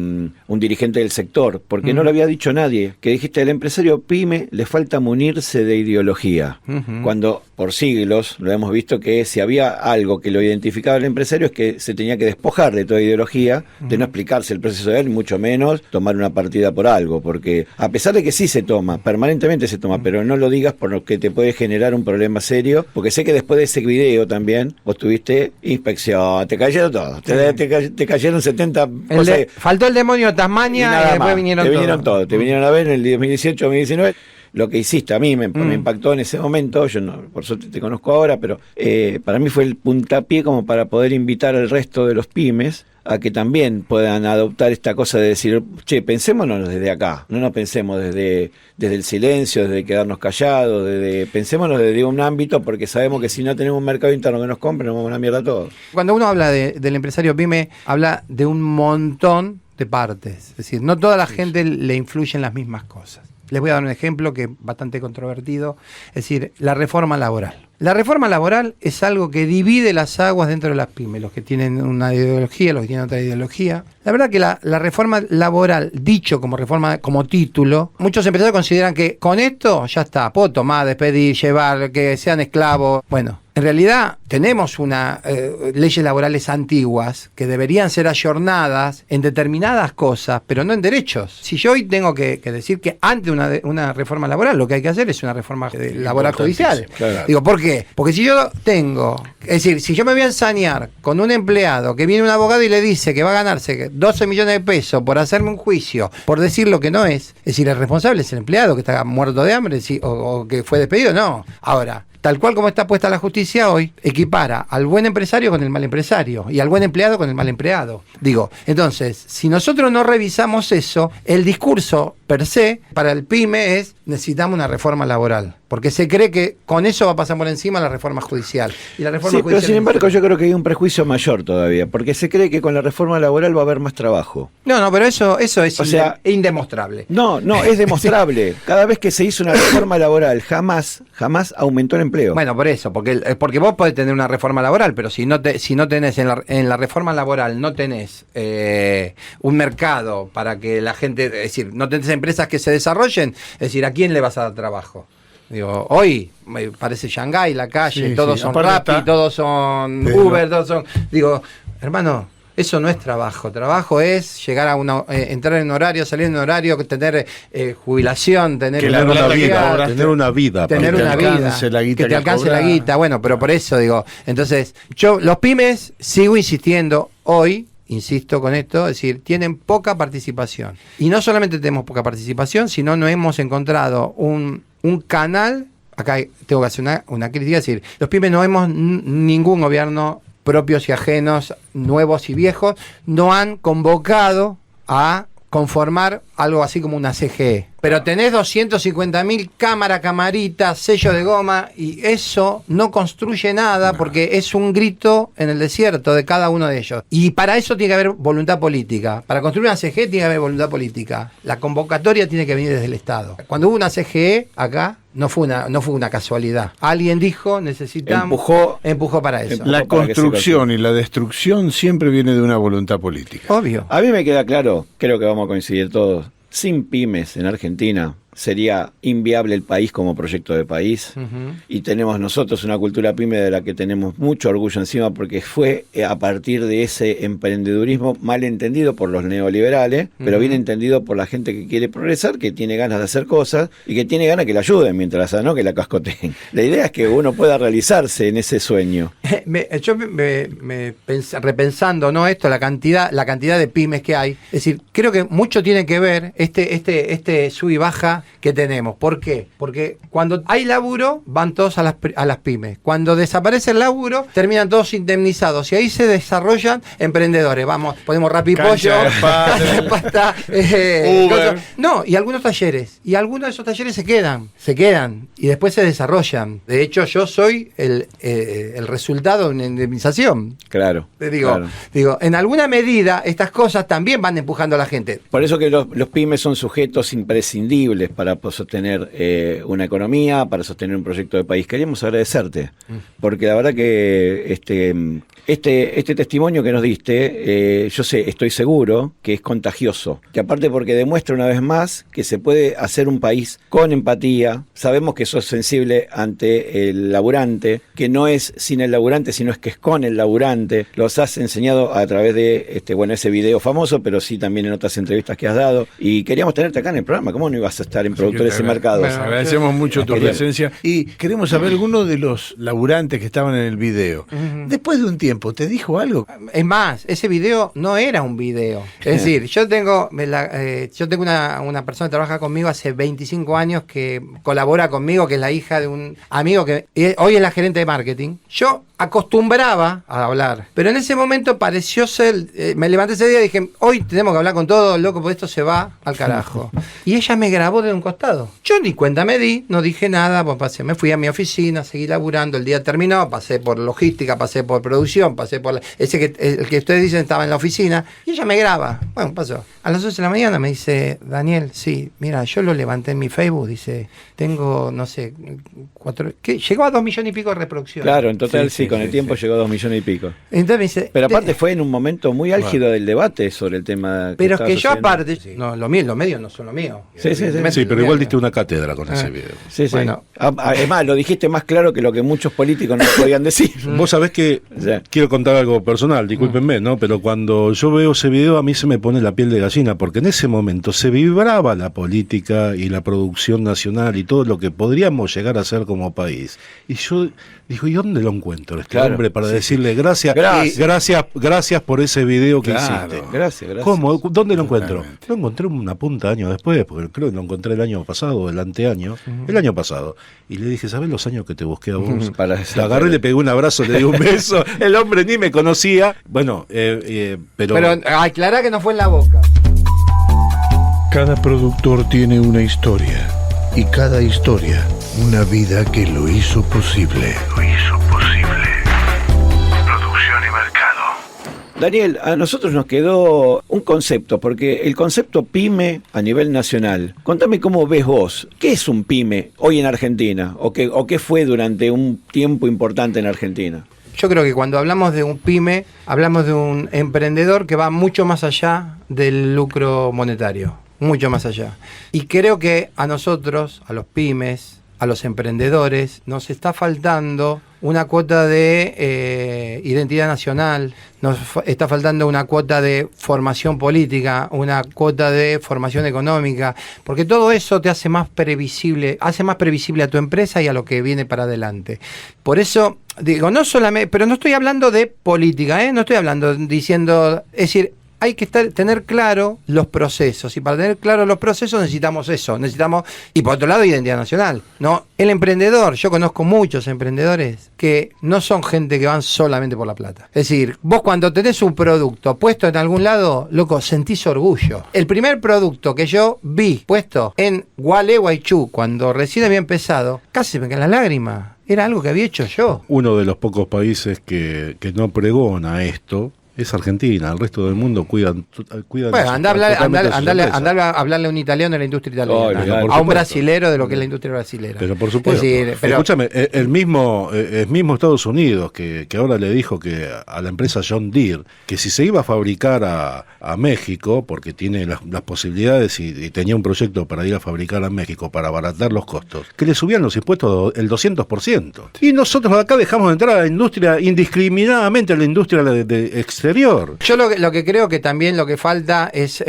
un dirigente del sector, porque no lo había dicho nadie, que dijiste al empresario pyme le falta munirse de ideología, cuando por siglos lo hemos visto que si había algo que lo identificaba al empresario es que se tenía que despojar de toda ideología, de no explicarse el proceso de él, mucho menos tomar una partida por algo, porque a pesar de que sí se toma, permanentemente se toma, pero no lo digas por lo que te puede generar un problema serio, porque sé que después de ese video también vos tuviste inspección, te cayeron todos, te cayeron 70 cosas. Faltó el demonio de Tasmania y después vinieron todos. Te vinieron a ver en el 2018, 2019. Lo que hiciste a mí me impactó en ese momento, yo no, por suerte te conozco ahora, pero para mí fue el puntapié como para poder invitar al resto de los pymes a que también puedan adoptar esta cosa de decir, che, pensémonos desde acá, no nos pensemos desde el silencio, desde quedarnos callados, pensémonos desde un ámbito, porque sabemos que si no tenemos un mercado interno que nos compre, nos vamos a una mierda todos. Cuando uno habla del empresario pyme, habla de un montón de partes, es decir, no toda la gente le influyen las mismas cosas. Les voy a dar un ejemplo que es bastante controvertido, es decir, la reforma laboral. La reforma laboral es algo que divide las aguas dentro de las pymes, los que tienen una ideología, los que tienen otra ideología. La verdad que la reforma laboral, dicho como reforma, como título, muchos empresarios consideran que con esto ya está, puedo tomar, despedir, llevar, que sean esclavos. Bueno, en realidad tenemos leyes laborales antiguas que deberían ser ayornadas en determinadas cosas, pero no en derechos. Si yo hoy tengo que decir que ante una reforma laboral lo que hay que hacer es una reforma laboral judicial. Claro. Digo, ¿por qué? Porque si yo es decir, si yo me voy a ensañar con un empleado que viene un abogado y le dice que va a ganarse 12 millones de pesos por hacerme un juicio, por decir lo que no es decir, el responsable es el empleado que está muerto de hambre o que fue despedido, no. Ahora, tal cual como está puesta la justicia hoy, equipara al buen empresario con el mal empresario y al buen empleado con el mal empleado. Digo, entonces, si nosotros no revisamos eso, el discurso per se para el pyme es necesitamos una reforma laboral, porque se cree que con eso va a pasar por encima la reforma judicial. Y la reforma judicial, pero sin embargo yo creo que hay un prejuicio mayor todavía, porque se cree que con la reforma laboral va a haber más trabajo. No, pero eso es indemostrable. No, es demostrable. Cada vez que se hizo una reforma laboral, jamás aumentó el empleo. Bueno, por eso, porque vos podés tener una reforma laboral, pero si no tenés en la reforma laboral no tenés un mercado para que la gente, es decir, no tenés empresas que se desarrollen, es decir, ¿a quién le vas a dar trabajo? Digo, hoy me parece Shanghái, la calle, todos son Rappi, todos son Uber, todos son... Digo, hermano, eso no es trabajo. Trabajo es llegar a entrar en horario, salir en horario, tener jubilación, tener una vida. Tener una vida. Tener una vida. Que te alcance la guita. Bueno, pero por eso digo, entonces, los pymes, sigo insistiendo hoy, insisto con esto, es decir, tienen poca participación. Y no solamente tenemos poca participación, sino no hemos encontrado un canal. Acá tengo que hacer una crítica, es decir, los pymes no vemos ningún gobierno, propios y ajenos, nuevos y viejos, no han convocado a conformar algo así como una CGE. Pero tenés 250.000 camaritas, sello de goma, y eso no construye nada porque es un grito en el desierto de cada uno de ellos. Y para eso tiene que haber voluntad política. Para construir una CGE tiene que haber voluntad política. La convocatoria tiene que venir desde el Estado. Cuando hubo una CGE acá, no fue una casualidad. Alguien dijo, necesitamos... Empujó para eso. La construcción y la destrucción siempre viene de una voluntad política. Obvio. A mí me queda claro, creo que vamos a coincidir todos, sin pymes en Argentina sería inviable el país como proyecto de país. Y tenemos nosotros una cultura pyme de la que tenemos mucho orgullo encima, porque fue a partir de ese emprendedurismo mal entendido por los neoliberales, pero bien entendido por la gente que quiere progresar, que tiene ganas de hacer cosas y que tiene ganas que la ayuden mientras no que la cascoteen. La idea es que uno pueda realizarse en ese sueño. Yo repensando, ¿no?, esto, la cantidad de pymes que hay, es decir, creo que mucho tiene que ver este sub y baja que tenemos. ¿Por qué? Porque cuando hay laburo, van todos a las pymes. Cuando desaparece el laburo, terminan todos indemnizados. Y ahí se desarrollan emprendedores. Vamos, ponemos Rapipollo, Cancha de Pasta, Uber. No, y algunos talleres. Y algunos de esos talleres se quedan. Y después se desarrollan. De hecho, yo soy el resultado de una indemnización. Claro. Digo, en alguna medida, estas cosas también van empujando a la gente. Por eso que los pymes son sujetos imprescindibles para sostener una economía, para sostener un proyecto de país. Queríamos agradecerte, porque la verdad que este testimonio que nos diste, estoy seguro que es contagioso. Que aparte porque demuestra una vez más que se puede hacer un país con empatía. Sabemos que sos sensible ante el laburante, que no es sin el laburante, sino es que es con el laburante. Los has enseñado a través de ese video famoso, pero sí también en otras entrevistas que has dado. Y queríamos tenerte acá en el programa. ¿Cómo no ibas a estar en Productores y Mercados? Bueno, agradecemos mucho tu presencia. Y queremos saber alguno de los laburantes que estaban en el video. Después de un tiempo, ¿te dijo algo? Es más, ese video no era un video. Es decir, yo tengo una persona que trabaja conmigo hace 25 años que colabora conmigo, que es la hija de un amigo que hoy es la gerente de marketing. Yo acostumbraba a hablar, pero en ese momento pareció ser, me levanté ese día y dije, hoy tenemos que hablar con todo, loco, porque esto se va al carajo. Y ella me grabó de un costado. Yo ni cuenta me di, no dije nada, pues me fui a mi oficina, seguí laburando, el día terminó, pasé por logística, pasé por producción, pasé por el que ustedes dicen estaba en la oficina, y ella me graba. Bueno, pasó. A las 11 de la mañana me dice, Daniel, sí, mira, yo lo levanté en mi Facebook, dice, tengo, no sé, 4, ¿qué? Llegó a 2 millones y pico de reproducciones. Claro, en total sí, con el tiempo llegó a 2 millones y pico. Entonces me dice, pero aparte fue en un momento muy álgido del debate sobre el tema. Pero es que yo aparte, no, los medios no son lo mío. Sí, pero igual diste una cátedra con ese video. Sí. Bueno, además lo dijiste más claro que lo que muchos políticos no podían decir. Vos sabés que quiero contar algo personal, discúlpenme, ¿no? Pero cuando yo veo ese video a mí se me pone la piel de gallina, porque en ese momento se vibraba la política y la producción nacional y todo lo que podríamos llegar a hacer como país. Y yo digo, ¿y dónde lo encuentro este hombre para decirle gracias por ese video que hiciste? Gracias. ¿Cómo? ¿Dónde lo encuentro? Lo encontré una punta de años después, porque creo que lo encontré el año pasado, el anteaño, el año pasado. Y le dije, ¿sabés los años que te busqué a vos? Le agarré, le pegué un abrazo, le di un beso. El hombre ni me conocía. Bueno, pero aclará que no fue en la boca. Cada productor tiene una historia y cada historia una vida que lo hizo posible. Producción y mercado. Daniel, a nosotros nos quedó un concepto, porque el concepto pyme a nivel nacional, contame cómo ves vos, ¿qué es un pyme hoy en Argentina? ¿O qué fue durante un tiempo importante en Argentina? Yo creo que cuando hablamos de un pyme, hablamos de un emprendedor que va mucho más allá del lucro monetario, mucho más allá. Y creo que a nosotros, a los pymes, a los emprendedores, nos está faltando una cuota de identidad nacional, nos está faltando una cuota de formación política, una cuota de formación económica, porque todo eso te hace más previsible a tu empresa y a lo que viene para adelante. Por eso, digo, no solamente, pero no estoy hablando de política, no estoy hablando diciendo, es decir, hay que tener claro los procesos, y para tener claro los procesos necesitamos eso, y por otro lado identidad nacional, ¿no? El emprendedor, yo conozco muchos emprendedores que no son gente que van solamente por la plata. Es decir, vos cuando tenés un producto puesto en algún lado, loco, sentís orgullo. El primer producto que yo vi puesto en Gualeguaychú, cuando recién había empezado, casi me caen las lágrimas. Era algo que había hecho yo. Uno de los pocos países que no pregona esto es Argentina. El resto del mundo cuidan bueno, anda a hablarle a un italiano de la industria italiana, a un brasilero de lo que es la industria brasilera. Pero por supuesto, escúchame, el mismo Estados Unidos que ahora le dijo que a la empresa John Deere que si se iba a fabricar a México, porque tiene las posibilidades y tenía un proyecto para ir a fabricar a México para abaratar los costos, que le subían los impuestos el 200%. Y nosotros acá dejamos de entrar a la industria indiscriminadamente, a la industria de exterior. Yo lo que creo que también lo que falta es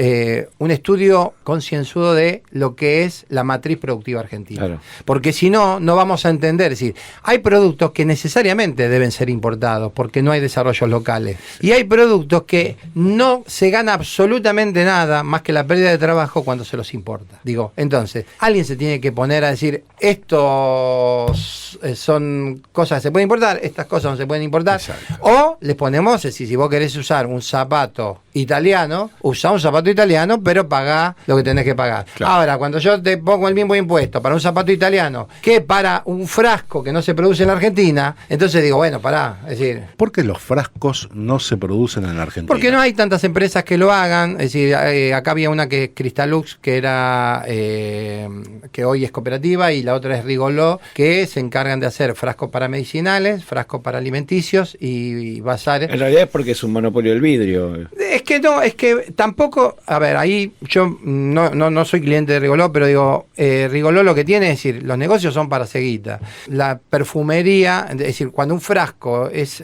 un estudio concienzudo de lo que es la matriz productiva argentina. Claro. Porque si no, no vamos a entender. Es decir, hay productos que necesariamente deben ser importados porque no hay desarrollos locales. Y hay productos que no se gana absolutamente nada más que la pérdida de trabajo cuando se los importa. Digo, entonces, alguien se tiene que poner a decir, estos son cosas que se pueden importar, estas cosas no se pueden importar. Exacto. O les ponemos, es decir, si vos querés usar un zapato italiano, usá un zapato italiano, pero pagá lo que tenés que pagar. Claro. Ahora, cuando yo te pongo el mismo impuesto para un zapato italiano que para un frasco que no se produce en la Argentina, entonces digo, bueno, pará, es decir... ¿Por qué los frascos no se producen en la Argentina? Porque no hay tantas empresas que lo hagan. Es decir, acá había una que es Cristalux, que era que hoy es cooperativa, y la otra es Rigoló, que se encargan de hacer frascos para medicinales, frascos para alimenticios y bazares. En realidad es porque es un monopolio del vidrio. Es que no, es que tampoco, a ver, ahí yo no soy cliente de Rigoló, pero digo, Rigoló lo que tiene es decir, los negocios son para seguita. La perfumería, es decir, cuando un frasco es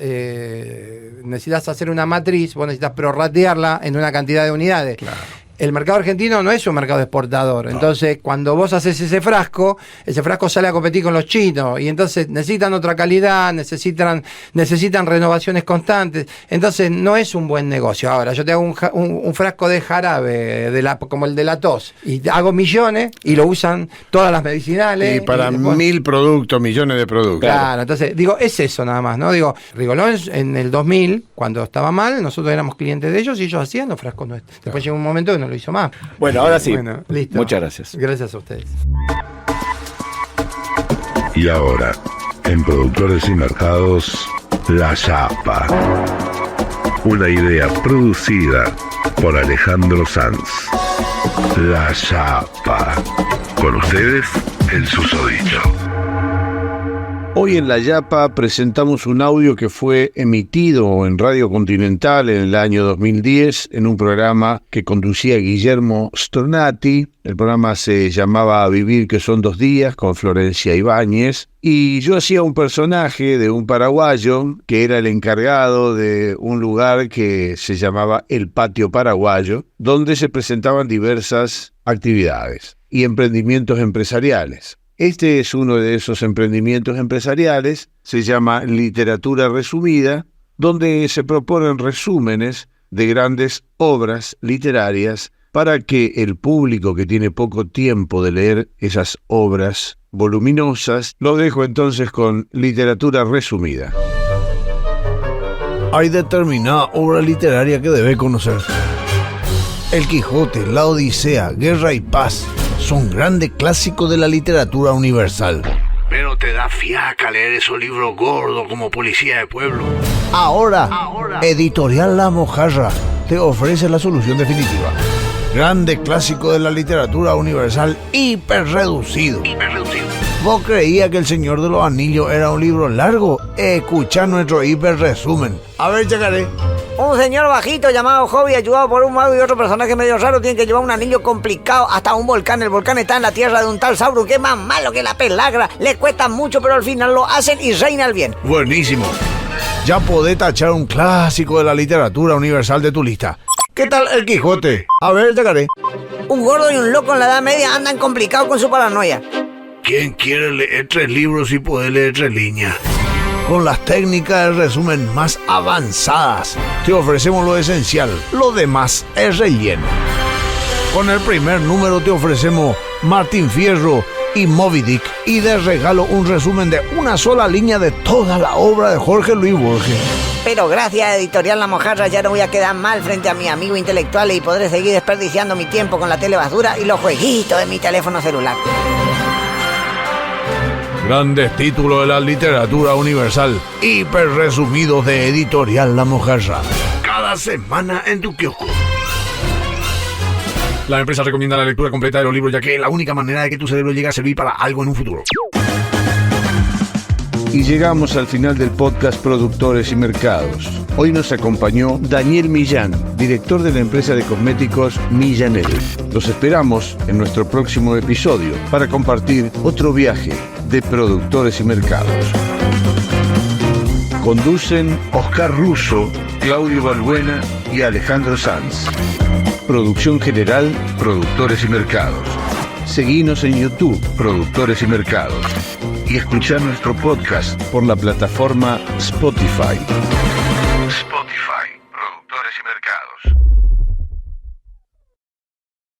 necesitas hacer una matriz, vos necesitas prorratearla en una cantidad de unidades. Claro. El mercado argentino no es un mercado exportador. No. Entonces, cuando vos haces ese frasco sale a competir con los chinos. Y entonces necesitan otra calidad, necesitan renovaciones constantes. Entonces, no es un buen negocio. Ahora, yo te hago un frasco de jarabe, como el de la tos, y hago millones, y lo usan todas las medicinales. Y para 1000 productos, millones de productos. Claro, entonces, digo, es eso nada más, ¿no? Digo, Rigoló en el 2000, cuando estaba mal, nosotros éramos clientes de ellos y ellos hacían los frascos nuestros. Después llegó un momento que no lo hizo más. Bueno, ahora sí. Bueno, listo. Muchas gracias. Gracias a ustedes. Y ahora, en Productores y Mercados, La Yapa. Una idea producida por Alejandro Sanz. La Yapa. Con ustedes, el susodicho. Hoy en La Yapa presentamos un audio que fue emitido en Radio Continental en el año 2010 en un programa que conducía Guillermo Stornati. El programa se llamaba A Vivir que son 2 días con Florencia Ibáñez y yo hacía un personaje de un paraguayo que era el encargado de un lugar que se llamaba El Patio Paraguayo, donde se presentaban diversas actividades y emprendimientos empresariales. Este es uno de esos emprendimientos empresariales, se llama Literatura Resumida, donde se proponen resúmenes de grandes obras literarias para que el público que tiene poco tiempo de leer esas obras voluminosas, lo dejo entonces con Literatura Resumida. Hay determinada obra literaria que debe conocer. El Quijote, la Odisea, Guerra y Paz son grandes clásicos de la literatura universal. Pero te da fiaca leer esos libros gordos como Policía de Pueblo. Ahora, Editorial La Mojarra te ofrece la solución definitiva. Grande clásico de la literatura universal hiper reducido. ¿Vos creías que El Señor de los Anillos era un libro largo? Escucha nuestro hiper resumen. A ver, Chacaré. Un señor bajito llamado Hobby, ayudado por un mago y otro personaje medio raro, tiene que llevar un anillo complicado hasta un volcán. El volcán está en la tierra de un tal Sauron que es más malo que la pelagra. Le cuesta mucho, pero al final lo hacen y reina el bien. Buenísimo. Ya podés tachar un clásico de la literatura universal de tu lista. ¿Qué tal El Quijote? A ver, Chacaré. Un gordo y un loco en la Edad Media andan complicados con su paranoia. ¿Quién quiere leer 3 libros y poder leer 3 líneas? Con las técnicas de resumen más avanzadas, te ofrecemos lo esencial, lo demás es relleno. Con el primer número te ofrecemos Martín Fierro y Moby Dick, y de regalo un resumen de una sola línea de toda la obra de Jorge Luis Borges. Pero gracias a Editorial La Mojarra ya no voy a quedar mal frente a mis amigos intelectuales y podré seguir desperdiciando mi tiempo con la tele basura y los jueguitos de mi teléfono celular. Grandes títulos de la literatura universal, hiper resumidos de Editorial La Mojarra. Cada semana en tu kiosco. La empresa recomienda la lectura completa de los libros, ya que es la única manera de que tu cerebro llegue a servir para algo en un futuro. Y llegamos al final del podcast Productores y Mercados. Hoy nos acompañó Daniel Millán, director de la empresa de cosméticos Millanel. Los esperamos en nuestro próximo episodio para compartir otro viaje de Productores y Mercados. Conducen Oscar Russo Claudio Balbuena y Alejandro Sanz. Producción general, Productores y Mercados. Seguinos en YouTube, Productores y Mercados. Y escuchar nuestro podcast por la plataforma Spotify. Spotify, Productores y Mercados.